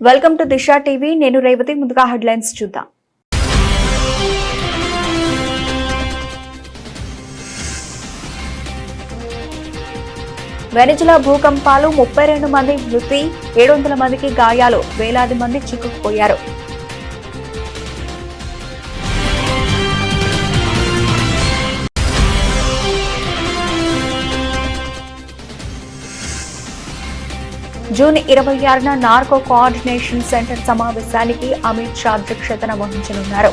Welcome to Disha TV. నేను రేవతి. ముందుగా headlines చూద్దాం. వెనిజులా భూకంపాలు 32 మంది మృతి, 700 మందికి గాయాలు, వేలాది మంది చిక్కుకుపోయారు. జూన్ 26న నార్కో కోఆర్డినేషన్ సెంటర్ సమావేశానికి అమిత్ షా అధ్యక్షతన వహించనున్నారు.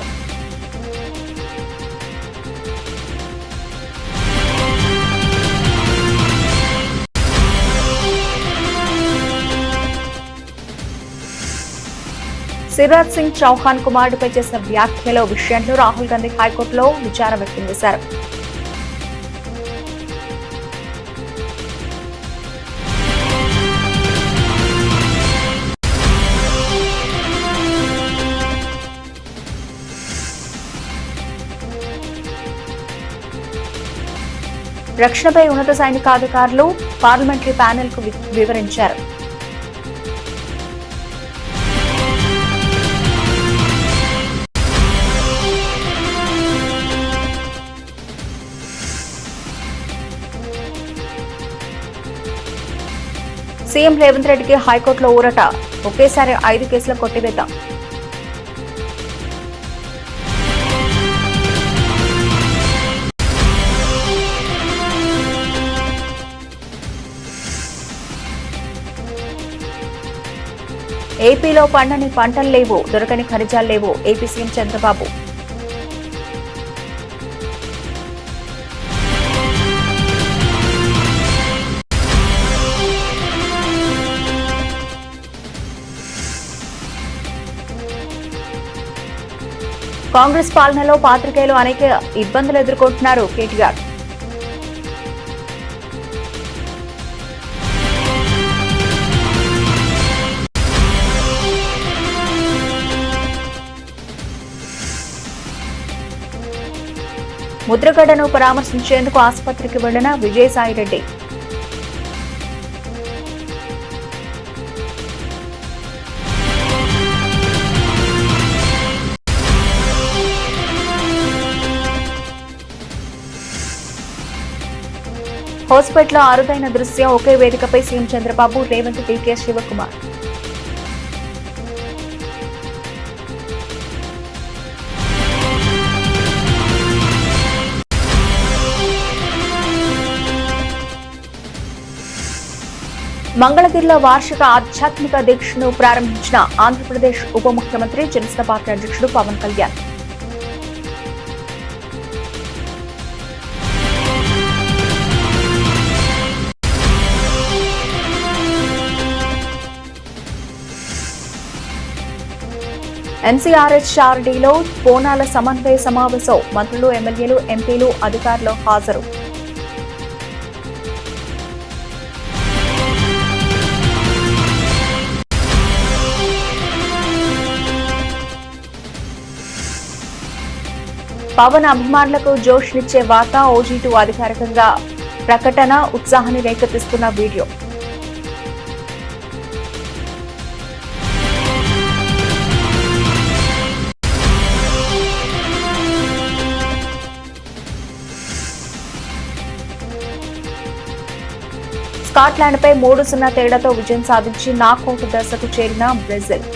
శివరాజ్ సింగ్ చౌహాన్ కుమారుడిపై చేసిన వ్యాఖ్యల విషయంలో రాహుల్ గాంధీ హైకోర్టులో విచారణ వ్యక్తం చేశారు. రక్షణపై ఉన్నత సైనికాధికారులు పార్లమెంటరీ ప్యానెల్ కు వివరించారు. సీఎం రేవంత్ రెడ్డికి హైకోర్టులో ఊరట, ఒకేసారి 5 కేసుల కొట్టివేత. ఏపీలో పండని పంటలు లేవు, దొరకని ఖనిజాలు లేవు, ఏపీ సీఎం చంద్రబాబు. కాంగ్రెస్ పాలనలో పాత్రికేయులు అనేక ఇబ్బందులు ఎదుర్కొంటున్నారు కేటీఆర్. ముద్రగడను పరామర్శించేందుకు ఆసుపత్రికి వెళ్లిన విజయసాయిరెడ్డి. హాస్పిటల్లో అరుదైన దృశ్యం, ఒకే వేదికపై సీఎం చంద్రబాబు, రేవంత్, డీకే శివకుమార్. మంగళగిరిలో వార్షిక ఆధ్యాత్మిక దీక్షను ప్రారంభించిన ఆంధ్రప్రదేశ్ ఉప ముఖ్యమంత్రి, జనసేన పార్టీ అధ్యక్షుడు పవన్ కళ్యాణ్. ఎన్సీఆర్హెచ్ షార్డీలో బోనాల సమన్వయ సమావేశం, మంత్రులు, ఎమ్మెల్యేలు, ఎంపీలు, అధికారులు హాజరు. పవన్ అభిమానులకు జోష్నిచ్చే వార్త, OG2 అధికారికంగా ప్రకటన, ఉత్సాహాన్ని రేకెత్తిస్తున్న వీడియో. స్కాట్లాండ్ పై 3-0 తేడాతో విజయం సాధించి నాకౌట్ దశకు చేరిన బ్రెజిల్.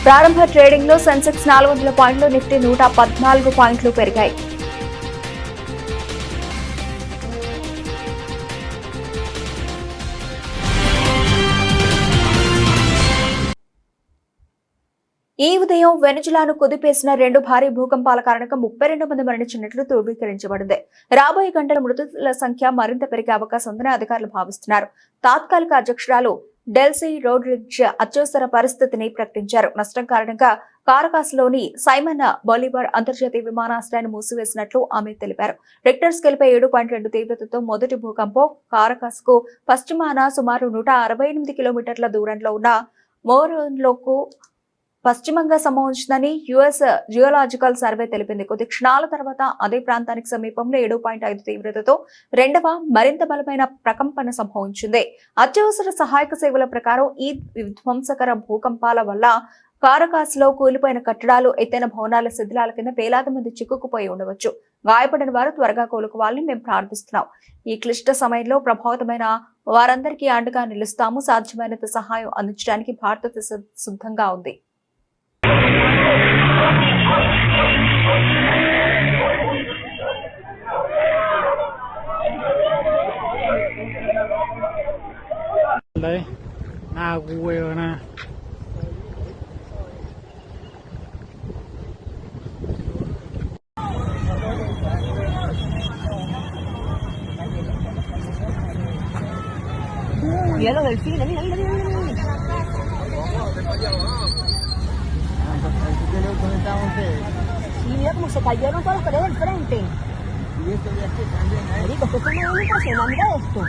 ప్రారంభ ట్రేడింగ్ లో సెన్సెక్స్ 400 పాయింట్లు, నిఫ్టీ 114 పాయింట్లు పెరిగాయి. ఈ ఉదయం వెనిజులాను కుదిపేసిన 2 భారీ భూకంపాల కారణంగా 32 మంది మరణించినట్లు ధృవీకరించబడింది. రాబోయే గంటల మృతుల సంఖ్య మరింత పెరిగే అవకాశం ఉందని అధికారులు భావిస్తున్నారు. తాత్కాలిక అధ్యక్షురాలు డెల్సీ రోడ్రిగ్జ్ అత్యవసర పరిస్థితిని ప్రకటించారు. నష్టం కారణంగా కారకాస్లోని సైమన్ బొలివర్ అంతర్జాతీయ విమానాశ్రయాన్ని మూసివేసినట్లు ఆమె తెలిపారు. రిక్టర్ స్కేల్పై 7.2 తీవ్రతతో మొదటి భూకంపం కారకాస్ కు పశ్చిమాన సుమారు 168 కిలోమీటర్ల దూరంలో ఉన్న మోరోన్లోకు పశ్చిమంగా సంభవించిందని యుఎస్ జియోలాజికల్ సర్వే తెలిపింది. కొద్ది క్షణాల తర్వాత అదే ప్రాంతానికి సమీపంలో 7.5 తీవ్రతతో రెండవ మరింత బలమైన ప్రకంపన సంభవించింది. అత్యవసర సహాయక సేవల ప్రకారం ఈ విధ్వంసకర భూకంపాల వల్ల కారకాస్ లో కూలిపోయిన కట్టడాలు, ఎత్తైన భవనాల శిథిలాల కింద వేలాది మంది చిక్కుకుపోయి ఉండవచ్చు. గాయపడిన వారు త్వరగా కోలుకోవాలని మేము ప్రార్థిస్తున్నాం. ఈ క్లిష్ట సమయంలో ప్రభావితమైన వారందరికీ అండగా నిలుస్తాము. సాధ్యమైనంత సహాయం అందించడానికి భారతదేశం సిద్ధంగా ఉంది. Mira los delfines, mira, mira, mira, mira. Sí, mira cómo se cayeron todas las paredes del frente. Y esto de aquí también, ¿eh? Marico, esto es muy impresionante, mira esto.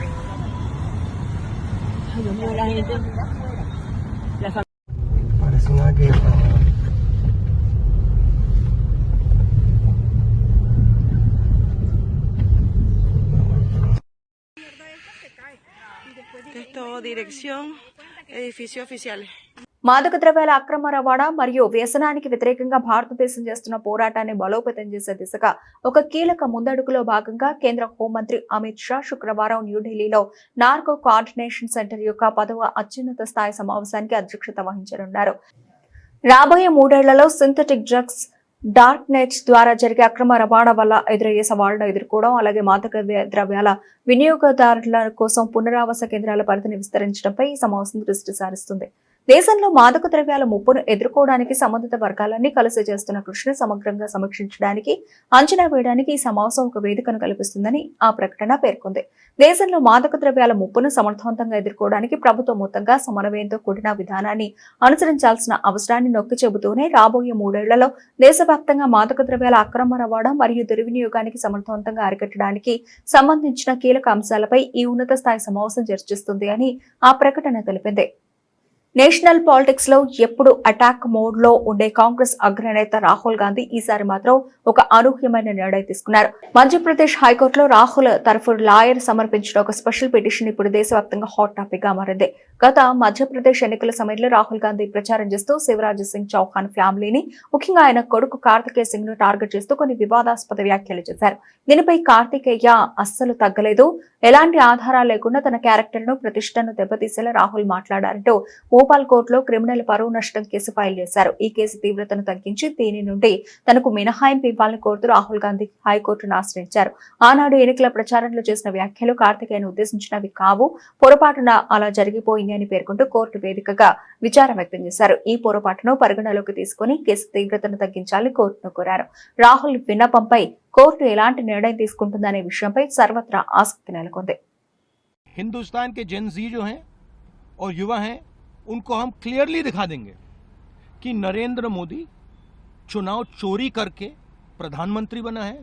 Ay, Dios mío, la gente. Parece una guerra. Esto, dirección, edificios oficiales. మాదక ద్రవ్యాల అక్రమ రవాణా మరియు వ్యసనానికి వ్యతిరేకంగా భారతదేశం చేస్తున్న పోరాటాన్ని బలోపేతం చేసే దిశగా ఒక కీలక ముందడుగులో భాగంగా కేంద్ర హోంమంత్రి అమిత్ షా శుక్రవారం న్యూఢిల్లీలో నార్కో కోఆర్డినేషన్ సెంటర్ యొక్క 10వ అత్యున్నత స్థాయి సమావేశానికి అధ్యక్షత వహించనున్నారు. రాబోయే 3 ఏళ్లలో సింథటిక్ డ్రగ్స్, డార్క్ నెట్స్ ద్వారా జరిగే అక్రమ రవాణా వల్ల ఎదురయ్యే సవాళ్లను ఎదుర్కోవడం, అలాగే మాదక ద్రవ్యాల వినియోగదారుల కోసం పునరావాస కేంద్రాల పరిధిని విస్తరించడంపై ఈ సమావేశం దృష్టి సారిస్తుంది. దేశంలో మాదక ద్రవ్యాల ముప్పును ఎదుర్కోవడానికి సంబంధిత వర్గాలన్నీ కలిసి చేస్తున్న కృషిని సమగ్రంగా సమీక్షించడానికి, అంచనా వేయడానికి ఈ సమావేశం ఒక వేదికను కల్పిస్తుందని ఆ ప్రకటన పేర్కొంది. దేశంలో మాదక ద్రవ్యాల ముప్పును సమర్థవంతంగా ఎదుర్కోవడానికి ప్రభుత్వం మొత్తంగా సమన్వయంతో కూడిన విధానాన్ని అనుసరించాల్సిన అవసరాన్ని నొక్కి చెబుతూనే రాబోయే 3 ఏళ్లలో దేశవ్యాప్తంగా మాదక ద్రవ్యాల అక్రమ రవాణా మరియు దుర్వినియోగానికి సమర్థవంతంగా అరికట్టడానికి సంబంధించిన కీలక అంశాలపై ఈ ఉన్నత స్థాయి సమావేశం చర్చిస్తుంది అని ఆ ప్రకటన తెలిపింది. నేషనల్ పాలిటిక్స్ లో ఎప్పుడు అటాక్ మోడ్ లో ఉండే కాంగ్రెస్ అగ్రనేత రాహుల్ గాంధీ ఈసారి మాత్రం ఒక అనూహ్యమైన నిర్ణయం తీసుకున్నారు. మధ్యప్రదేశ్ హైకోర్టులో రాహుల్ తరఫు లాయర్ సమర్పించిన ఒక స్పెషల్ పిటిషన్ ఇప్పుడు దేశవ్యాప్తంగా హాట్ టాపిక్ గా మారింది. గత మధ్యప్రదేశ్ ఎన్నికల సమయంలో రాహుల్ గాంధీ ప్రచారం చేస్తూ శివరాజ్ సింగ్ చౌహాన్ ఫ్యామిలీని, ముఖ్యంగా ఆయన కొడుకు కార్తికేయ సింగ్ ను టార్గెట్ చేస్తూ కొన్ని వివాదాస్పద వ్యాఖ్యలు చేశారు. దీనిపై కార్తికేయ అస్సలు తగ్గలేదు, ఎలాంటి ఆధారాలు లేకుండా తన క్యారెక్టర్ ను, ప్రతిష్టను దెబ్బతీసేలా రాహుల్ మాట్లాడారంటూ భోపాల్ కోర్టులో క్రిమినల్ పరువు నష్టం కేసు ఫైల్ చేశారు. ఈ కేసు తీవ్రతను తగ్గించి దీని నుండి తనకు మినహాయింపు ఇవ్వాలని కోరుతూ రాహుల్ గాంధీ హైకోర్టును ఆశ్రయించారు. ఆనాడు ఎన్నికల ప్రచారంలో చేసిన వ్యాఖ్యలు కార్తికేయను ఉద్దేశించినవి కావు, పొరపాటున అలా జరిగిపోయింది అని పేర్కొంటూ కోర్టు వేదికగా విచారం వ్యక్తం చేశారు. ఈ పొరపాటును పరిగణలోకి తీసుకుని కేసు తీవ్రతను తగ్గించాలని కోర్టును కోరారు. రాహుల్ విన్నపంపై కోర్టు ఎలాంటి నిర్ణయం తీసుకుంటుందనే విషయంపై సర్వత్రా ఆసక్తి నెలకొంది. हिंदुस्तान के जेन जी जो हैं और युवा हैं उनको हम क्लियरली दिखा देंगे कि नरेंद्र मोदी चुनाव चोरी करके प्रधानमंत्री बना है,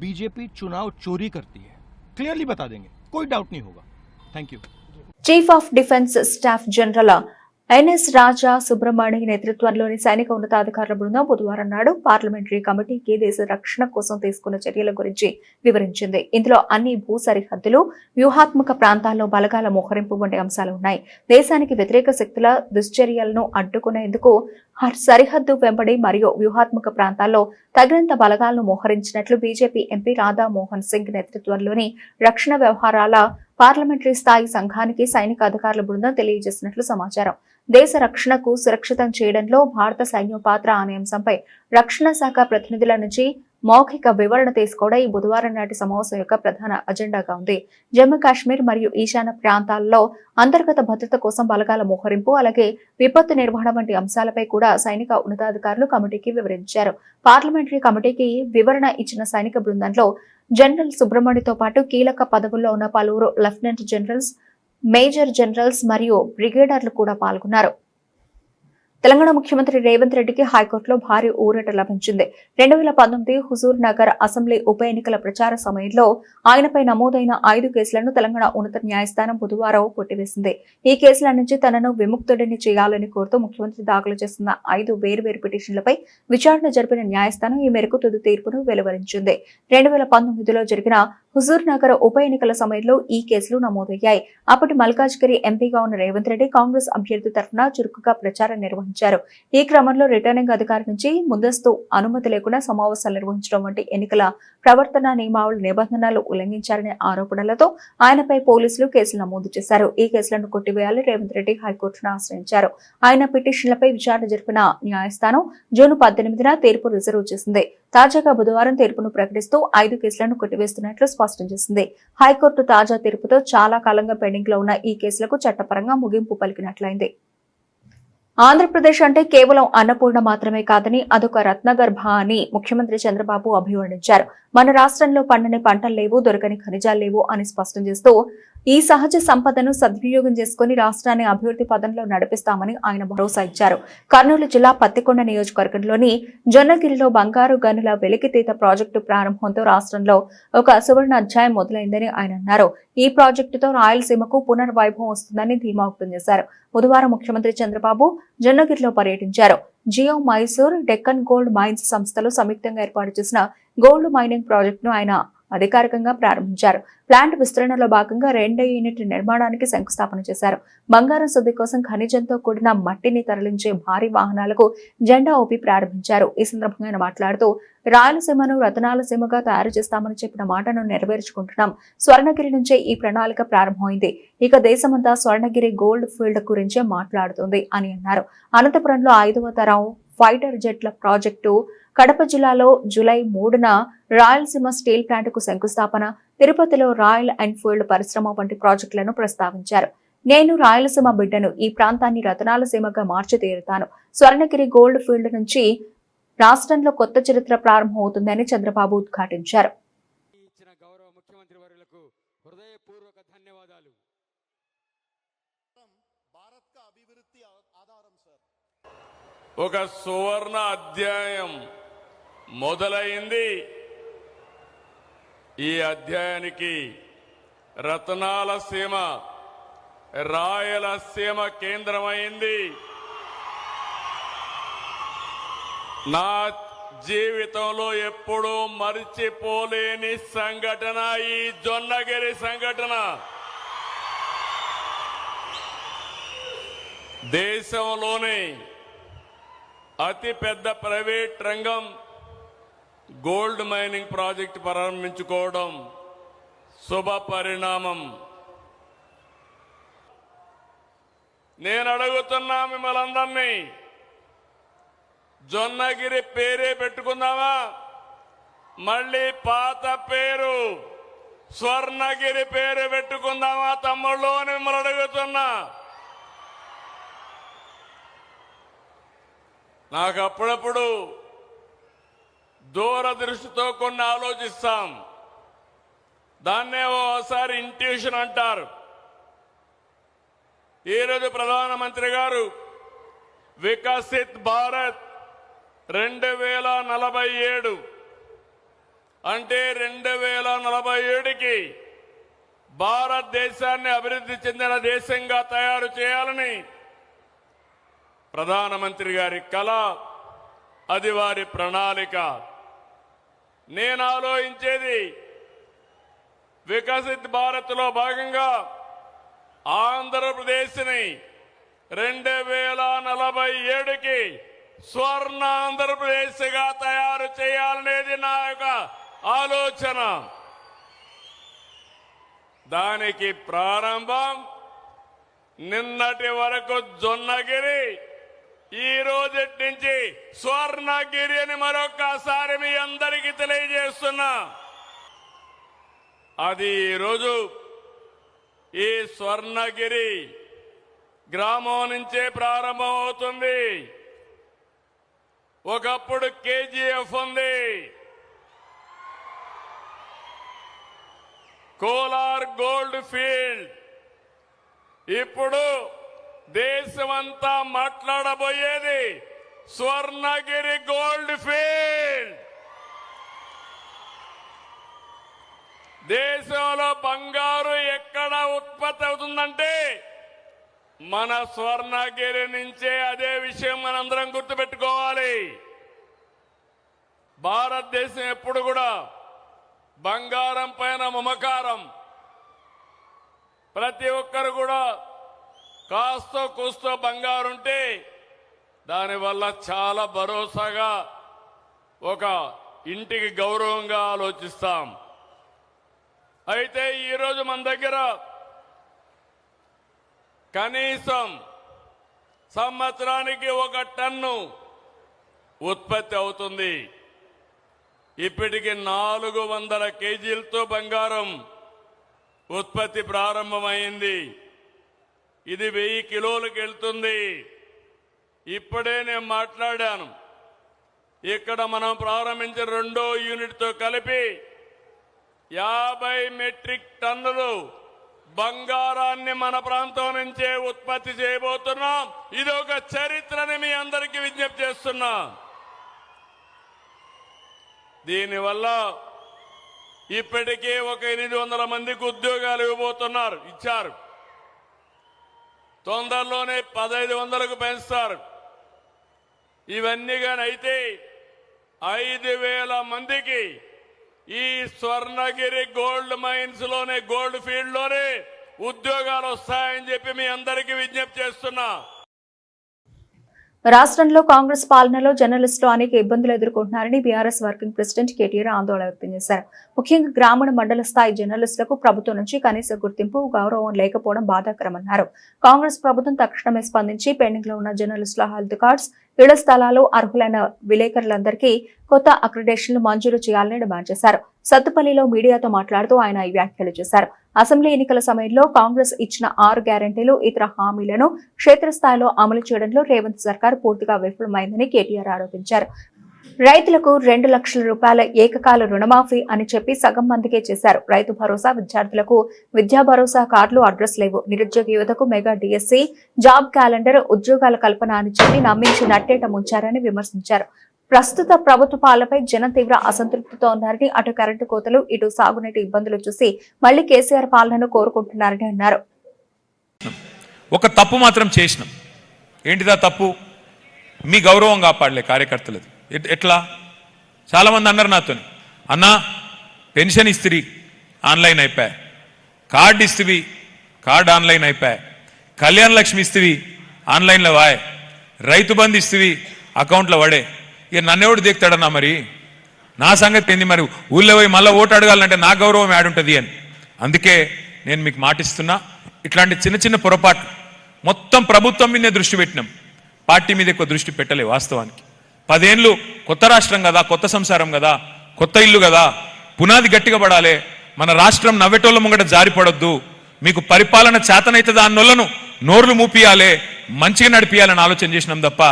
बीजेपी चुनाव चोरी करती है, क्लियरली बता देंगे, कोई डाउट नहीं होगा. Thank you. Chief of defence staff general NS Raja Subramani నేతృత్వంలోని సైనిక ఉన్నతాధికారుల బృందం బుధవారం నాడు పార్లమెంటరీ కమిటీకి దేశ రక్షణ కోసం తీసుకున్న చర్యల గురించి వివరించింది. ఇందులో అన్ని భూ సరిహద్దులు, వ్యూహాత్మక ప్రాంతాల్లో బలగాల మోహరింపు వంటి అంశాలు ఉన్నాయి. దేశానికి వ్యతిరేక శక్తుల దుశ్చర్యలను అడ్డుకునేందుకు సరిహద్దు వెంబడి మరియు వ్యూహాత్మక ప్రాంతాల్లో తగినంత బలగాలను మోహరించినట్లు బీజేపీ ఎంపీ రాధా మోహన్ సింగ్ నేతృత్వంలోని రక్షణ వ్యవహారాల పార్లమెంటరీ స్థాయి సంఘానికి సైనిక అధికారుల బృందం తెలియజేసినట్లు సమాచారం. దేశ రక్షణకు సురక్షితం చేయడంలో భారత సైన్యం పాత్ర అనే అంశంపై రక్షణ శాఖ ప్రతినిధుల నుంచి మౌఖిక వివరణ తీసుకోవడం ఈ బుధవారం నాటి సమావేశం యొక్క ప్రధాన అజెండాగా ఉంది. జమ్మూ కాశ్మీర్ మరియు ఈశాన్య ప్రాంతాల్లో అంతర్గత భద్రత కోసం బలగాల మోహరింపు, అలాగే విపత్తు నిర్వహణ వంటి అంశాలపై కూడా సైనిక ఉన్నతాధికారులు కమిటీకి వివరించారు. పార్లమెంటరీ కమిటీకి వివరణ ఇచ్చిన సైనిక బృందంలో జనరల్ సుబ్రహ్మణ్యతో పాటు కీలక పదవుల్లో ఉన్న పలువురు లెఫ్టినెంట్ జనరల్స్, మేజర్ జనరల్స్ మరియు బ్రిగేడర్లు కూడా పాల్గొన్నారు. తెలంగాణ ముఖ్యమంత్రి రేవంత్ రెడ్డికి హైకోర్టులో భారీ ఊరట లభించింది. 2019 హుజూర్ నగర్ అసెంబ్లీ ఉప ఎన్నికల ప్రచార సమయంలో ఆయనపై నమోదైన 5 కేసులను తెలంగాణ ఉన్నత న్యాయస్థానం బుధవారం కొట్టివేసింది. ఈ కేసుల నుంచి తనను విముక్తుడిని చేయాలని కోరుతూ ముఖ్యమంత్రి దాఖలు చేస్తున్న 5 వేర్వేరు పిటిషన్లపై విచారణ జరిపిన న్యాయస్థానం ఈ మేరకు తుది తీర్పును వెలువరించింది. 2019లో జరిగిన హుజూర్ నగర్ ఉప ఎన్నికల సమయంలో ఈ కేసులు నమోదయ్యాయి. అప్పటి మల్కాజ్గిరి ఎంపీగా ఉన్న రేవంత్ రెడ్డి కాంగ్రెస్ అభ్యర్థి తరఫున చురుకుగా ప్రచారం నిర్వహించారు. ఈ క్రమంలో రిటర్నింగ్ అధికారి నుంచి ముందస్తు అనుమతి లేకుండా సమావేశాలు నిర్వహించడం వంటి ఎన్నికల ప్రవర్తన నియమావళి నిబంధనలు ఉల్లంఘించారనే ఆరోపణలతో ఆయనపై పోలీసులు కేసులు నమోదు చేశారు. ఈ కేసులను కొట్టివేయాలని రేవంత్ రెడ్డి హైకోర్టును ఆశ్రయించారు. ఆయన పిటిషన్లపై విచారణ జరిపిన న్యాయస్థానం జూన్ 18న తీర్పు రిజర్వ్ చేసింది. తాజాగా బుధవారం తీర్పును ప్రకటిస్తూ 5 కేసులను కొట్టివేస్తున్నట్లు స్పష్టం చేసింది. హైకోర్టు తాజా తీర్పుతో చాలా కాలంగా పెండింగ్ లో ఉన్న ఈ కేసులకు చట్టపరంగా ముగింపు పలికినట్లయింది. ఆంధ్రప్రదేశ్ అంటే కేవలం అన్నపూర్ణ మాత్రమే కాదని అదొక రత్నగర్భ అని ముఖ్యమంత్రి చంద్రబాబు అభివర్ణించారు. మన రాష్ట్రంలో పండని పంటలు లేవు, దొరకని ఖనిజాలు లేవు అని స్పష్టం చేస్తూ ఈ సహజ సంపదను సద్వినియోగం చేసుకుని రాష్ట్రాన్ని అభివృద్ధి పదంలో నడిపిస్తామని ఆయన భరోసా ఇచ్చారు. కర్నూలు జిల్లా పత్తికొండ నియోజకవర్గంలోని జొన్నగిరిలో బంగారు గనుల వెలికితీత ప్రాజెక్టు ప్రారంభంతో రాష్ట్రంలో ఒక సువర్ణ అధ్యాయం మొదలైందని ఆయన అన్నారు. ఈ ప్రాజెక్టుతో రాయలసీమకు పునర్వైభవం వస్తుందని ధీమా వ్యక్తం చేశారు. బుధవారం ముఖ్యమంత్రి చంద్రబాబు జొన్నగిరిలో పర్యటించారు. జియో మైసూర్, డెక్కన్ గోల్డ్ మైన్స్ సంస్థలు సంయుక్తంగా ఏర్పాటు చేసిన గోల్డ్ మైనింగ్ ప్రాజెక్టును ఆయన అధికారికంగా ప్రారంభించారు. ప్లాంట్ విస్తరణలో భాగంగా 2వ యూనిట్ నిర్మాణానికి శంకుస్థాపన చేశారు. బంగారం శుద్ధి కోసం ఖనిజంతో కూడిన మట్టిని తరలించే భారీ వాహనాలకు జెండా ఊపి ప్రారంభించారు. ఈ సందర్భంగా ఆయన మాట్లాడుతూ రాయలసీమను రతనాల సీమగా తయారు చేస్తామని చెప్పిన మాటను నెరవేర్చుకుంటున్నాం. స్వర్ణగిరి నుంచే ఈ ప్రణాళిక ప్రారంభమైంది. ఇక దేశమంతా స్వర్ణగిరి గోల్డ్ ఫీల్డ్ గురించే మాట్లాడుతుంది అని అన్నారు. అనంతపురంలో 5వ తరం ఫైటర్ జెట్ల ప్రాజెక్టు, కడప జిల్లాలో జూలై 3న రాయలసీమ స్టీల్ ప్లాంట్కు శంకుస్థాపన, తిరుపతిలో రాయల్ ఎన్ఫీల్డ్ పరిశ్రమ వంటి ప్రాజెక్టులను ప్రస్తావించారు. నేను రాయలసీమ బిడ్డను, ఈ ప్రాంతాన్ని రతనాల సీమగా మార్చి తీరుతాను. స్వర్ణగిరి గోల్డ్ ఫీల్డ్ నుంచి రాష్ట్రంలో కొత్త చరిత్ర ప్రారంభమవుతుందని చంద్రబాబు ఉద్ఘాటించారు. ఒక సువర్ణ అధ్యాయం మొదలైంది. ఈ అధ్యాయానికి రతనాల సీమ, రాయలసీమ కేంద్రమైంది. నా జీవితంలో ఎప్పుడూ మరిచిపోలేని సంఘటన ఈ జొన్నగిరి సంఘటన. దేశంలోనే అతి పెద్ద ప్రైవేట్ రంగం గోల్డ్ మైనింగ్ ప్రాజెక్ట్ ప్రారంభించుకోవడం శుభ పరిణామం. నేను అడుగుతున్నా మిమ్మల్ని అందరినీ, జొన్నగిరి పేరే పెట్టుకుందామా? మళ్ళీ పాత పేరు స్వర్ణగిరి పేరు పెట్టుకుందామా తమ్ముళ్ళు అని మిమ్మల్ని అడుగుతున్నా. నాకు అప్పుడప్పుడు దూరదృష్టితో కొన్ని ఆలోచిస్తాం. దాన్నే ఓసారి ఇంట్యూషన్ అంటారు. ఈరోజు ప్రధానమంత్రి గారు వికసిత్ భారత్ 2047 అంటే 2047కి భారతదేశాన్ని అభివృద్ధి చెందిన దేశంగా తయారు చేయాలని ప్రధానమంత్రి గారి కల, అది వారి ప్రణాళిక. నేను ఆలోచించేది, వికసిత్ భారత్లో భాగంగా ఆంధ్రప్రదేశ్ని 2047కి స్వర్ణ ఆంధ్రప్రదేశ్గా తయారు చేయాలనేది నా యొక్క ఆలోచన. దానికి ప్రారంభం నిన్నటి వరకు జొన్నగిరి, ఈ రోజటి నుంచి స్వర్ణగిరి అని మరొకసారి మీ అందరికీ తెలియజేస్తున్నా. అది ఈరోజు ఈ స్వర్ణగిరి గ్రామం నుంచే ప్రారంభమవుతుంది. ఒకప్పుడు కేజీఎఫ్ ఉంది, కోలార్ గోల్డ్ ఫీల్డ్, ఇప్పుడు దేశమంతా మాట్లాడబోయేది స్వర్ణగిరి గోల్డ్ ఫీల్డ్. దేశంలో బంగారు ఎక్కడ ఉత్పత్తి అవుతుందంటే మన స్వర్ణగిరి నుంచే. అదే విషయం మనందరం గుర్తుపెట్టుకోవాలి. భారతదేశం ఎప్పుడు కూడా బంగారం పైన మమకారం. ప్రతి ఒక్కరు కూడా కాస్తో కూస్తో బంగారు ఉంటే దానివల్ల చాలా భరోసాగా ఒక ఇంటికి గౌరవంగా ఆలోచిస్తాం. అయితే ఈరోజు మన దగ్గర కనీసం సంవత్సరానికి 1 టన్ను ఉత్పత్తి అవుతుంది. ఇప్పటికి 400 కేజీలతో బంగారం ఉత్పత్తి ప్రారంభమైంది. ఇది 1000 కిలోలకు వెళ్తుంది. ఇప్పుడే నేను మాట్లాడాను. ఇక్కడ మనం ప్రారంభించిన 2వ యూనిట్తో కలిపి 50 మెట్రిక్ టన్నులు బంగారాన్ని మన ప్రాంతం నుంచే ఉత్పత్తి చేయబోతున్నాం. ఇది ఒక చరిత్రని మీ అందరికీ విజ్ఞప్తి చేస్తున్నా. దీనివల్ల ఇప్పటికే ఒక 800 మందికి ఉద్యోగాలు ఇచ్చారు. తొందరలోనే 1500కు పెంచుతారు. ఇవన్నీ కానీ అయితే 5000 మందికి ఈ స్వర్ణగిరి గోల్డ్ మైన్స్ లోనే, గోల్డ్ ఫీల్డ్ లోనే ఉద్యోగాలు వస్తాయని చెప్పి మీ అందరికీ విజ్ఞప్తి చేస్తున్నా. రాష్ట్రంలో కాంగ్రెస్ పాలనలో జర్నలిస్టులు అనేక ఇబ్బందులు ఎదుర్కొంటున్నారని బీఆర్ఎస్ వర్కింగ్ ప్రెసిడెంట్ కేటీఆర్ ఆందోళన వ్యక్తం చేశారు. ముఖ్యంగా గ్రామీణ మండల స్థాయి జర్నలిస్టులకు ప్రభుత్వం నుంచి కనీస గుర్తింపు, గౌరవం లేకపోవడం బాధాకరమన్నారు. కాంగ్రెస్ ప్రభుత్వం తక్షణమే స్పందించి పెండింగ్ లో ఉన్న జర్నలిస్టుల హెల్త్ కార్డ్స్, ఇళ్ల స్థలాలు, అర్హులైన విలేకరులందరికీ కొత్త అక్రిడేషన్లు మంజూరు చేయాలని డిమాండ్ చేశారు. సత్తుపల్లిలో మీడియాతో మాట్లాడుతూ ఆయన ఈ వ్యాఖ్యలు చేశారు. అసెంబ్లీ ఎన్నికల సమయంలో కాంగ్రెస్ ఇచ్చిన 6 గ్యారంటీలు, ఇతర హామీలను క్షేత్రస్థాయిలో అమలు చేయడంలో రేవంత్ సర్కార్ పూర్తిగా విఫలమైందని కేటీఆర్ ఆరోపించారు. రైతులకు 2 లక్షల రూపాయల ఏకకాల రుణమాఫీ అని చెప్పి సగం మందికే చేశారు. రైతు భరోసా, విద్యార్థులకు విద్యా భరోసా కార్డులు, అడ్రస్ లేవు. నిరుద్యోగ యువతకు మెగా డిఎస్సీ, జాబ్ క్యాలెండర్, ఉద్యోగాల కల్పన అని చెప్పి నమ్మించి నట్టేట ముంచారని విమర్శించారు. ప్రస్తుత ప్రభుత్వ పాలనపై జనం తీవ్ర అసంతృప్తితో ఉన్నారని, అటు కరెంటు కోతలు, ఇటు సాగునీటి ఇబ్బందులు చూసి మళ్లీ కేసీఆర్ పాలనను కోరుకుంటున్నారని అన్నారు. ఒక తప్పు మాత్రం చేసినాం. ఏంటిదా తప్పు? మీ గౌరవం కాపాడలే కార్యకర్తలది. ఎట్లా? చాలా మంది అన్నారు నాతో, అన్నా పెన్షన్ ఇస్తిరి ఆన్లైన్ అయిపోయా, కార్డు ఇస్తివి కార్డు ఆన్లైన్ అయిపోయా, కళ్యాణ లక్ష్మి ఇస్తివి ఆన్లైన్లో వాయ్, రైతు బంధు ఇస్తివి అకౌంట్లో పడే. ఇక నన్నెవడు దిగుతాడన్నా? మరి నా సంగతి ఏంది? మరి ఊళ్ళో పోయి మళ్ళీ ఓటు అడగాలంటే నా గౌరవం యాడుంటుంది అని. అందుకే నేను మీకు మాటిస్తున్నా, ఇట్లాంటి చిన్న చిన్న పొరపాట్లు మొత్తం ప్రభుత్వం మీదే దృష్టి పెట్టినాం, పార్టీ మీద ఎక్కువ దృష్టి పెట్టలే. వాస్తవానికి 10 ఏళ్ళు కొత్త రాష్ట్రం కదా, కొత్త సంసారం కదా, కొత్త ఇల్లు కదా, పునాది గట్టిగా పడాలి. మన రాష్ట్రం నవ్వెటోళ్ళ ముంగట జారిపడొద్దు. మీకు పరిపాలన చేతనైతే అన్నోళ్లను నోర్లు మూపియాలే, మంచిగా నడిపియాలని ఆలోచన చేసినాం తప్ప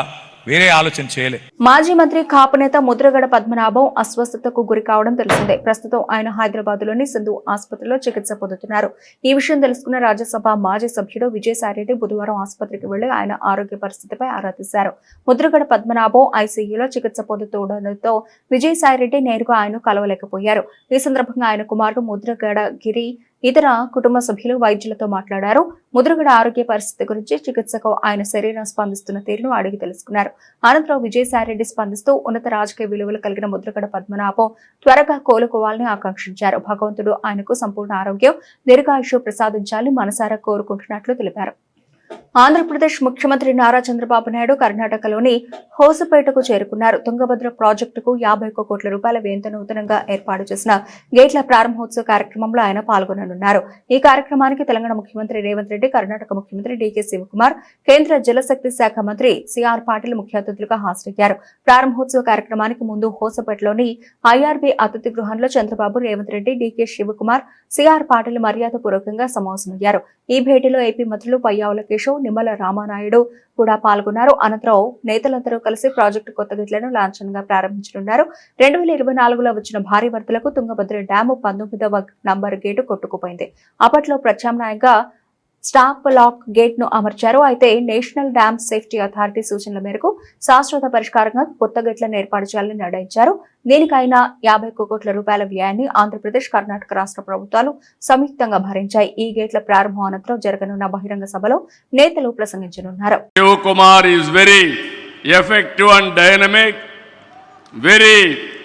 వేరే ఆలోచన చేయలే. మాజీ మంత్రి కాపు నేత ముద్రగడ పద్మనాభం అస్వస్థతకు గురి కావడం తెలిసిందే. ప్రస్తుతం ఆయన హైదరాబాద్ లోని సింధు ఆసుపత్రిలో చికిత్స పొందుతున్నారు. ఈ విషయం తెలుసుకున్న రాజ్యసభ మాజీ సభ్యుడు విజయసాయిరెడ్డి బుధవారం ఆసుపత్రికి వెళ్లి ఆయన ఆరోగ్య పరిస్థితిపై ఆరా తీశారు. ముద్రగడ పద్మనాభం ఐసీయూలో చికిత్స పొందుతుండటంతో విజయసాయిరెడ్డి నేరుగా ఆయన కలవలేకపోయారు. ఈ సందర్భంగా ఆయన కుమారుడు ముద్రగడ గిరి, ఇతర కుటుంబ సభ్యులు వైద్యులతో మాట్లాడారు. ముద్రగడ ఆరోగ్య పరిస్థితి గురించి, చికిత్సకు ఆయన శరీరం స్పందిస్తున్న తీరును అడిగి తెలుసుకున్నారు. అనంతరం విజయసాయిరెడ్డి స్పందిస్తూ ఉన్నత రాజకీయ విలువలు కలిగిన ముద్రగడ పద్మనాభం త్వరగా కోలుకోవాలని ఆకాంక్షించారు. భగవంతుడు ఆయనకు సంపూర్ణ ఆరోగ్యం, దీర్ఘాయుషు ప్రసాదించాలని మనసారా కోరుకుంటున్నట్లు తెలిపారు. ఆంధ్రప్రదేశ్ ముఖ్యమంత్రి నారా చంద్రబాబు నాయుడు కర్ణాటకలోని హోసుపేటకు చేరుకున్నారు. తుంగభద్ర ప్రాజెక్టుకు 51 కోట్ల రూపాయల వ్యయంతో నూతనంగా ఏర్పాటు చేసిన గేట్ల ప్రారంభోత్సవ కార్యక్రమంలో ఆయన పాల్గొననున్నారు. ఈ కార్యక్రమానికి తెలంగాణ ముఖ్యమంత్రి రేవంత్ రెడ్డి, కర్ణాటక ముఖ్యమంత్రి డీకే శివకుమార్, కేంద్ర జలశక్తి శాఖ మంత్రి సిఆర్ పాటిల్ ముఖ్య అతిథులుగా హాజరయ్యారు. ప్రారంభోత్సవ కార్యక్రమానికి ముందు హోసుపేటలోని ఐఆర్బీ అతిథి గృహంలో చంద్రబాబు, రేవంత్ రెడ్డి, డీకే శివకుమార్, సిఆర్ పాటిల్ మర్యాదపూర్వకంగా సమావేశమయ్యారు. ఈ భేటీలో ఏపీ మంత్రులు పయ్యావుల కేశవ్, నిమ్మల రామానాయుడు కూడా పాల్గొన్నారు. అనంతరం నేతలందరూ కలిసి ప్రాజెక్టు కొత్త గేట్లను లాంఛనంగా ప్రారంభించనున్నారు. 2024లో వచ్చిన భారీ వరదలకు తుంగభద్ర డ్యాము 19వ నంబర్ గేటు కొట్టుకుపోయింది. అప్పట్లో ప్రత్యామ్నాయంగా స్టాప్ లాక్ గేట్ ను అమర్చారు. అయితే నేషనల్ డ్యామ్ సేఫ్టీ అథారిటీ సూచనల మేరకు శాశ్వత పరిష్కారంగా కొత్త గేట్లను ఏర్పాటు చేయాలని నిర్ణయించారు. దీనికైనా 51 కోట్ల రూపాయల వ్యయాన్ని ఆంధ్రప్రదేశ్, కర్ణాటక రాష్ట్ర ప్రభుత్వాలు సంయుక్తంగా భరించాయి. ఈ గేట్ల ప్రారంభం అనంతరం జరగనున్న బహిరంగ సభలో నేతలు ప్రసంగించనున్నారు. Shivakumar is very effective and dynamic, very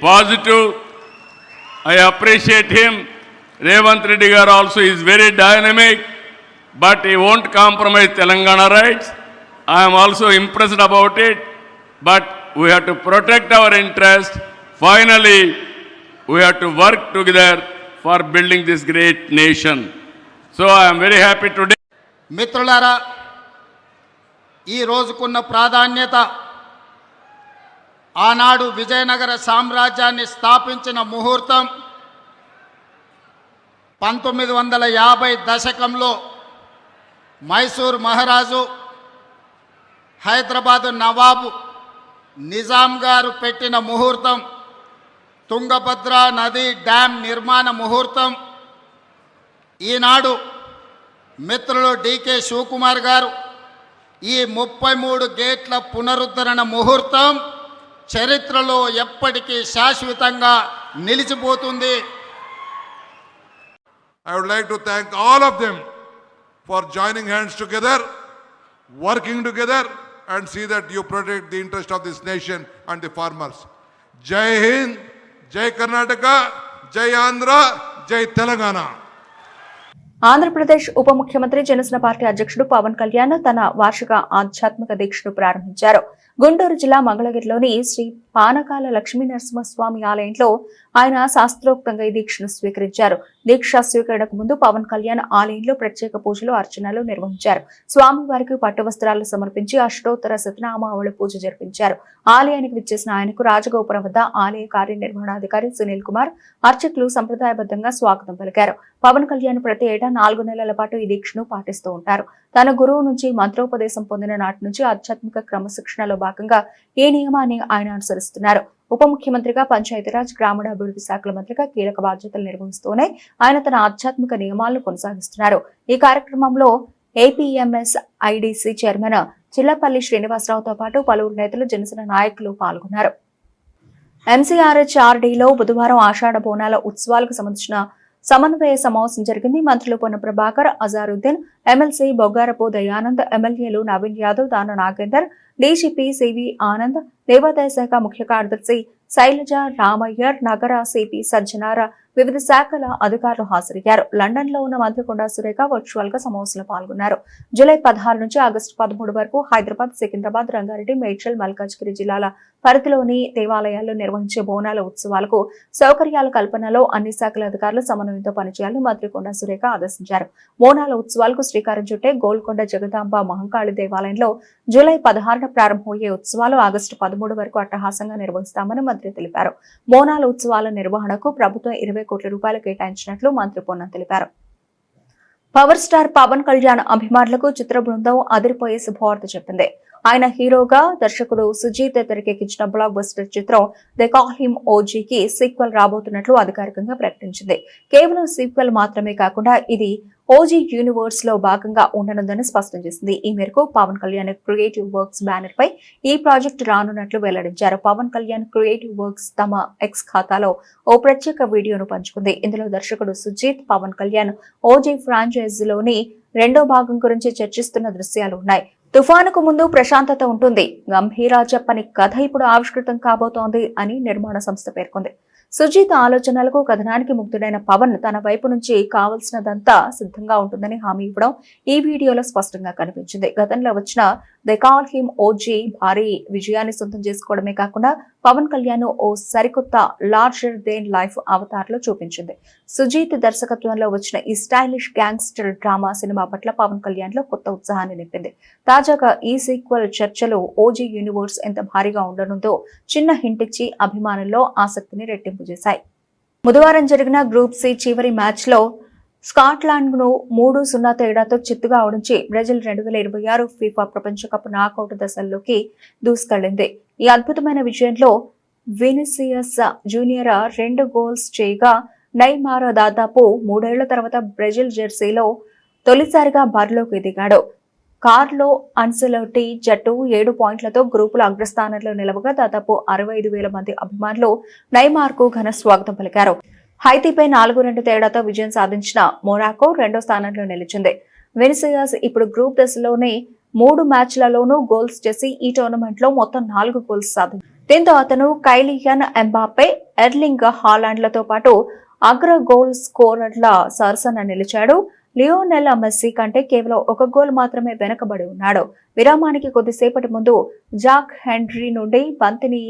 positive. I appreciate him. Revanth Reddy garu also is very dynamic, but he won't compromise Telangana rights. I am also impressed about it, but we have to protect our interest. Finally, we have to work together for building this great nation. So I am very happy today. మిత్రులారా, ఈ రోజుకున్న ప్రాధాన్యత ఆనాడు విజయనగర సామ్రాజ్యాన్ని స్థాపించిన ముహూర్తం 1950 దశకంలో మైసూర్ మహారాజు, హైదరాబాదు నవాబు నిజాం గారు పెట్టిన ముహూర్తం, తుంగభద్ర నది డ్యామ్ నిర్మాణ ముహూర్తం. ఈనాడు మిత్రులు డికే శివకుమార్ గారు ఈ 33 గేట్ల పునరుద్ధరణ ముహూర్తం చరిత్రలో ఎప్పటికీ శాశ్వతంగా నిలిచిపోతుంది. I would like to thank all of them for joining hands together, working together, and see that you protect the interest of this nation and the farmers. Jai Hind, Jai Karnataka, Jai Andhra, Jai Telangana. Andhra Pradesh ఉప ముఖ్యమంత్రి Janasena party అధ్యక్షుడు పవన్ కళ్యాణ్ తన వార్షిక ఆధ్యాత్మిక దీక్షను ప్రారంభించారు. గుంటూరు జిల్లా మంగళగిరిలోని శ్రీ పానకాల లక్ష్మీ నరసింహస్వామి ఆలయంలో ఆయన శాస్త్రోక్తంగా ఈ దీక్షను స్వీకరించారు. దీక్ష స్వీకరణకు ముందు పవన్ కళ్యాణ్ ఆలయంలో ప్రత్యేక పూజలు, అర్చనలు నిర్వహించారు. స్వామివారికి పట్టు వస్త్రాలు సమర్పించి అష్టోత్తర శతనామావళి పూజ జరిపించారు. ఆలయానికి విచ్చేసిన ఆయనకు రాజగోపురం వద్ద ఆలయ కార్యనిర్వహణాధికారి సునీల్ కుమార్, అర్చకులు సంప్రదాయబద్ధంగా స్వాగతం పలికారు. పవన్ కళ్యాణ్ ప్రతి ఏటా 4 నెలల పాటు ఈ దీక్షను పాటిస్తూ ఉంటారు. తన గురువు నుంచి మంత్రోపదేశం పొందిన నాటి నుంచి ఆధ్యాత్మిక క్రమశిక్షణలో భాగంగా ఈ నియమాన్ని ఆయన అనుసరిస్తున్నారు. ఉప ముఖ్యమంత్రిగా, పంచాయతీరాజ్, గ్రామీణాభివృద్ధి శాఖల మంత్రిగా కీలక బాధ్యతలు నిర్వహిస్తూనే ఆయన తన ఆధ్యాత్మిక నియమాలను కొనసాగిస్తున్నారు. ఈ కార్యక్రమంలో ఏపీఎంఎస్ ఐడీసీ చైర్మన్ చిల్లపల్లి శ్రీనివాసరావుతో పాటు పలువురు నేతలు, జనసేన నాయకులు పాల్గొన్నారు. ఎంసీఆర్హెచ్ఆర్డీలో బుధవారం ఆషాఢ బోనాల ఉత్సవాలకు సంబంధించిన సమన్వయ సమావేశం జరిగింది. మంత్రులు పొన్న ప్రభాకర్, అజారుద్దీన్, ఎమ్మెల్సీ బొగ్గారపు దయానంద్, ఎమ్మెల్యేలు నవీన్ యాదవ్, దాన నాగేందర్, డీజీపీ సివి ఆనంద్, దేవాదాయ శాఖ ముఖ్య కార్యదర్శి శైలజ రామయ్యర్, నగర సిపి సజ్జనార, వివిధ శాఖల అధికారులు హాజరయ్యారు. లండన్ లో ఉన్న మంత్రి కొండా సురేఖ వర్చువల్ గా సమావేశంలో పాల్గొన్నారు. జూలై 16 నుంచి ఆగస్టు 13 వరకు హైదరాబాద్, సికింద్రాబాద్, రంగారెడ్డి, మేడ్చల్, మల్కాజ్గిరి జిల్లాల పరిధిలోని దేవాలయాల్లో నిర్వహించే బోనాల ఉత్సవాలకు సౌకర్యాల కల్పనలో అన్ని శాఖల అధికారులు సమన్వయంతో పనిచేయాలని మంత్రి కొండా సురేఖ ఆదేశించారు. బోనాల ఉత్సవాలకు శ్రీకారం చుట్టే గోల్కొండ జగదాంబ మహంకాళి దేవాలయంలో జూలై 16న ప్రారంభమయ్యే ఉత్సవాలు ఆగస్టు 13 వరకు అట్టహాసంగా నిర్వహిస్తామని మంత్రి తెలిపారు. బోనాల ఉత్సవాల నిర్వహణకు ప్రభుత్వం 20 కోట్ల రూపాయలు కేటాయించినట్లు మంత్రి పొన్నం తెలిపారు. పవర్ స్టార్ పవన్ కళ్యాణ్ అభిమానులకు చిత్ర బృందం అదిరిపోయే శుభవార్త చెప్పింది. ఆయన హీరోగా దర్శకుడు సుజీత్ తెరకెక్కించిన బ్లాక్ బస్టర్ చిత్రం దే కాల్ హిమ్ ఓజీకి సీక్వెల్ రాబోతున్నట్లు అధికారికంగా ప్రకటించింది. కేవలం సీక్వెల్ మాత్రమే కాకుండా ఇది ఓజీ యూనివర్స్ లో భాగంగా ఉండనుందని స్పష్టం చేసింది. ఈ మేరకు Pawan Kalyan creative works banner పై ఈ ప్రాజెక్టు రానున్నట్లు వెల్లడించారు. పవన్ కళ్యాణ్ క్రియేటివ్ వర్క్స్ తమ ఎక్స్ ఖాతాలో ఓ ప్రత్యేక వీడియోను పంచుకుంది. ఇందులో దర్శకుడు సుజీత్, పవన్ కళ్యాణ్ ఓజీ ఫ్రాంచైజీలోని 2వ భాగం గురించి చర్చిస్తున్న దృశ్యాలు ఉన్నాయి. తుఫానుకు ముందు ప్రశాంతత ఉంటుంది, గంభీరా చెప్పని కథ ఇప్పుడు ఆవిష్కృతం కాబోతోంది అని నిర్మాణ సంస్థ పేర్కొంది. సుజీత్ ఆలోచనలకు, కథనానికి ముగ్ధుడైన పవన్ తన వైపు నుంచి కావలసినదంతా సిద్ధంగా ఉంటుందని హామీ ఇవ్వడం ఈ వీడియోలో స్పష్టంగా కనిపించింది. గతంలో వచ్చిన దే కాల్ హిమ్ ఓజీ భారీ విజయాన్ని సొంతం చేసుకోవడమే కాకుండా పవన్ కళ్యాణ్ ఓ సరికొత్త లార్జర్ దెన్ లైఫ్ అవతార్లో చూపించింది. సుజీత్ దర్శకత్వంలో వచ్చిన ఈ స్టైలిష్ గ్యాంగ్స్టర్ డ్రామా సినిమా పట్ల పవన్ కళ్యాణ్ లో కొత్త ఉత్సాహాన్ని నింపింది. తాజాగా ఈ సీక్వెల్ చర్చలు ఓజీ యూనివర్స్ ఎంత భారీగా ఉండనుందో చిన్న హింట్ ఇచ్చి అభిమానుల్లో ఆసక్తిని రెట్టింపు చేశాయి. బుధవారం జరిగిన గ్రూప్ సి చివరి మ్యాచ్ లో స్కాట్లాండ్ ను 3-0 తేడాతో చిత్తుగా ఓడించి బ్రెజిల్ 2026 ఫీఫా ప్రపంచ కప్ నాకౌట్ దశల్లోకి దూసుకెళ్లింది. ఈ అద్భుతమైన విజయంలో వినిసియస్ జూనియర్ 2 గోల్స్ చేయగా నెయ్మార్ దాదాపు 3 ఏళ్ల తర్వాత బ్రెజిల్ జెర్సీలో తొలిసారిగా బరిలోకి దిగాడు. కార్లో అన్సెలోటి జట్టు 7 పాయింట్లతో గ్రూపుల అగ్రస్థానంలో నిలవగా దాదాపు 65,000 మంది అభిమానులు నెయ్మార్కు ఘన స్వాగతం పలికారు. హైతీపై 4-2 తేడాతో విజయం సాధించిన మొరాకో రెండో స్థానంలో నిలిచింది. వెనిసియాస్ ఇప్పుడు గ్రూప్ దశలోనే 3 మ్యాచ్లలోనూ గోల్స్ చేసి ఈ టోర్నమెంట్లో మొత్తం 4 గోల్స్ సాధించారు. దీంతో అతను కైలియన్ ఎంబాపే, ఎర్లింగ్ హాలాండ్లతో పాటు అగ్ర గోల్ స్కోరర్ల సరసన నిలిచాడు. లియోనెల్ మెస్సీ కంటే కేవలం 1 గోల్ మాత్రమే వెనకబడి ఉన్నాడు. విరామానికి కొద్దిసేపటి ముందు జాక్ హెన్రీ నుండి బంతిని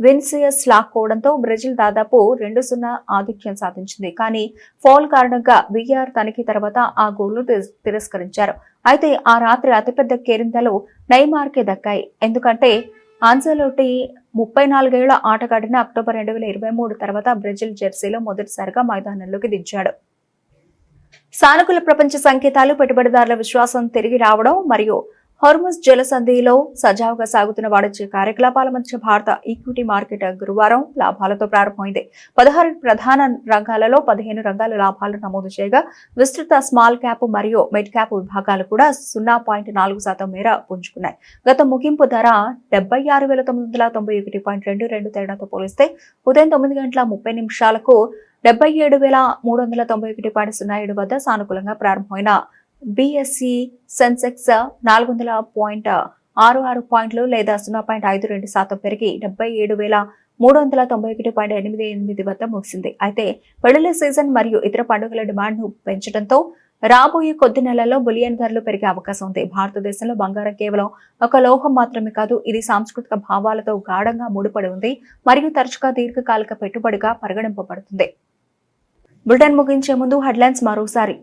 వినిసియస్ లాక్కోవడంతో బ్రెజిల్ దాదాపు 2-0 ఆధిక్యం సాధించింది. కానీ ఫౌల్ కారణంగా వీఆర్ తనిఖీ తర్వాత ఆ గోల్ను తిరస్కరించారు. అయితే ఆ రాత్రి అతిపెద్ద కేరింతలు నెయ్మార్కే దక్కాయి. ఎందుకంటే ఆన్సెలోటి 34 ఏళ్ల ఆటగాడిని అక్టోబర్ 2023 తర్వాత బ్రెజిల్ జెర్సీలో మొదటిసారిగా మైదానంలోకి దించాడు. సానుకూల ప్రపంచ సంకేతాలు, పెట్టుబడిదారుల విశ్వాసం తిరిగి రావడం మరియు హార్ముజ్ జలసంధిలో సజావుగా సాగుతున్న వాణిజ్య కార్యకలాపాల మధ్య భారత ఈక్విటీ మార్కెట్ గురువారం లాభాలతో ప్రారంభమైంది. 16 ప్రధాన రంగాలలో 15 రంగాల లాభాలు నమోదు చేయగా విస్తృత స్మాల్ క్యాప్ మరియు మిడ్ క్యాప్ విభాగాలు కూడా 0.4% మేర పుంజుకున్నాయి. గత ముగింపు ధర 76,991.22 తేడాతో పోలిస్తే ఉదయం 9:30 77,391.07 వద్ద సానుకూలంగా ప్రారంభమైన బీఎస్ఈ సెన్సెక్స్ 400.66 పాయింట్లు లేదా 0.52% పెరిగి 77,391.88 వద్ద ముగిసింది. అయితే పెళ్లిళ్ల సీజన్ మరియు ఇతర పండుగల డిమాండ్ను పెంచడంతో రాబోయే కొద్ది నెలల్లో బులియన్ ధరలు పెరిగే అవకాశం ఉంది. భారతదేశంలో బంగారం కేవలం ఒక లోహం మాత్రమే కాదు, ఇది సాంస్కృతిక భావాలతో గాఢంగా ముడిపడి ఉంది మరియు తరచుగా దీర్ఘకాలిక పెట్టుబడిగా పరిగణింపబడుతుంది. బులెటిన్ ముగించే ముందు హెడ్లైన్స్ మరోసారి.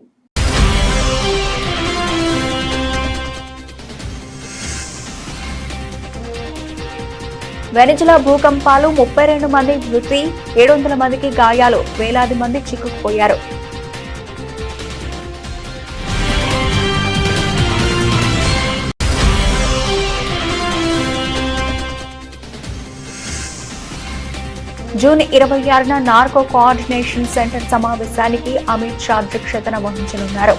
వెనిజులా భూకంపాలు 32 మంది మృతి, 700 మందికి గాయాలు, వేలాది మంది చిక్కుకుపోయారు. జూన్ 26న నార్కో కోఆర్డినేషన్ సెంటర్ సమావేశానికి అమిత్ షా అధ్యక్షతన వహించనున్నారు.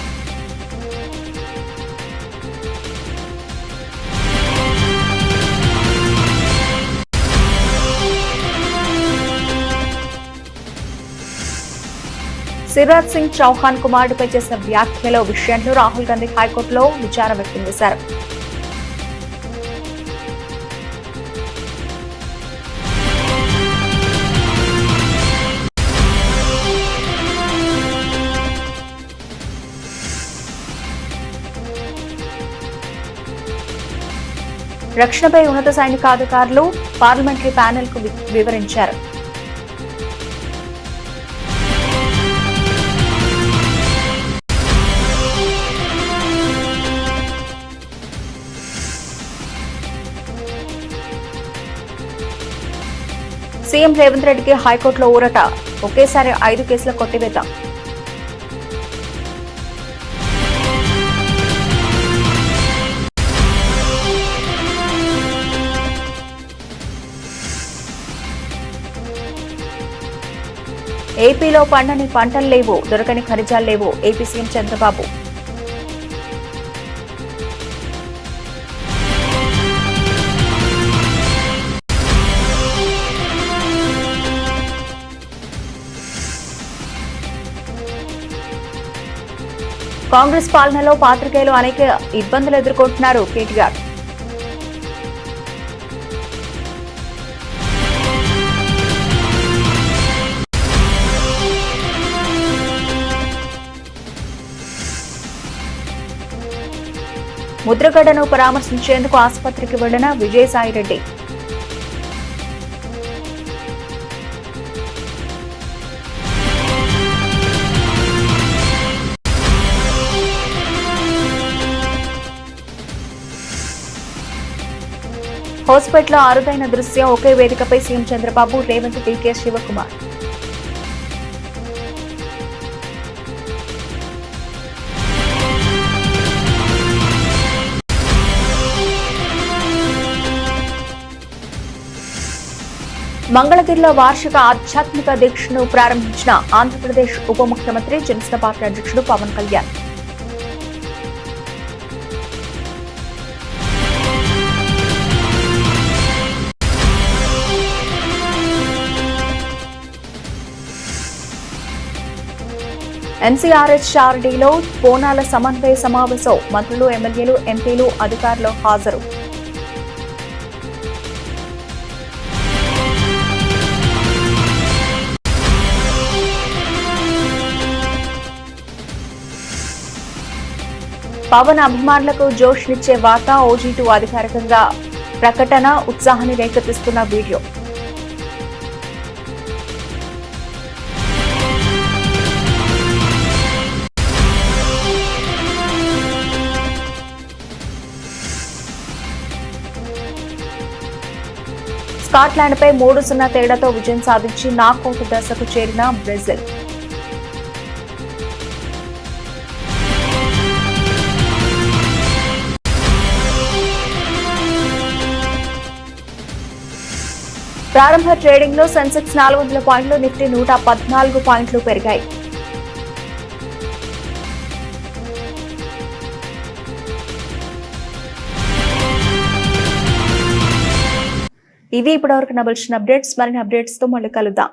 శివరాజ్ సింగ్ చౌహాన్ కుమారుడిపై చేసిన వ్యాఖ్యల విషయంలో రాహుల్ గాంధీ హైకోర్టులో విచారణ వ్యక్తం చేశారు. రక్షణపై ఉన్నత సైనికాధికారులు పార్లమెంటరీ ప్యానెల్ కు వివరించారు. సీఎం రేవంత్ రెడ్డికి హైకోర్టులో ఊరట, ఒకేసారి 5 కేసుల కొట్టివేత. ఏపీలో పండని పంటలు లేవు, దొరకని ఖనిజాలు లేవు, ఏపీ సీఎం చంద్రబాబు. కాంగ్రెస్ పాలనలో పాత్రికేయులు అనేక ఇబ్బందులు ఎదుర్కొంటున్నారు కేటీఆర్. ముద్రగడను పరామర్శించేందుకు ఆసుపత్రికి వెళ్లిన విజయసాయిరెడ్డి. హోస్పేట్లో అరుదైన దృశ్యం, ఒకే వేదికపై సీఎం చంద్రబాబు, రేవంత్, డీకే శివకుమార్. మంగళగిరిలో వార్షిక ఆధ్యాత్మిక దీక్షను ప్రారంభించిన ఆంధ్రప్రదేశ్ ఉప ముఖ్యమంత్రి జనసేన పార్టీ అధ్యక్షుడు పవన్ కళ్యాణ్. ఎన్సీఆర్హెచ్ షార్డీలో బోనాల సమన్వయ సమావేశం. మంత్రులు, ఎమ్మెల్యేలు, ఎంపీలు, అధికారులు హాజరు. పవన్ అభిమానులకు జోష్నిచ్చే వార్త. OG2 అధికారికంగా ప్రకటన ఉత్సాహాన్ని రేకెత్తిస్తున్న వీడియో. స్కాట్లాండ్పై 3-0 తేడాతో విజయం సాధించి నాకౌట్ దశకు చేరిన బ్రెజిల్. ప్రారంభ ట్రేడింగ్ లో సెన్సెక్స్ 400 పాయింట్లు, నిఫ్టీ 114 పాయింట్లు పెరిగాయి. ఇవి ఇప్పటివరకు నబుల్షన్ అప్డేట్స్. మరిన్ని అప్డేట్స్ తో మళ్ళీ కలుద్దాం.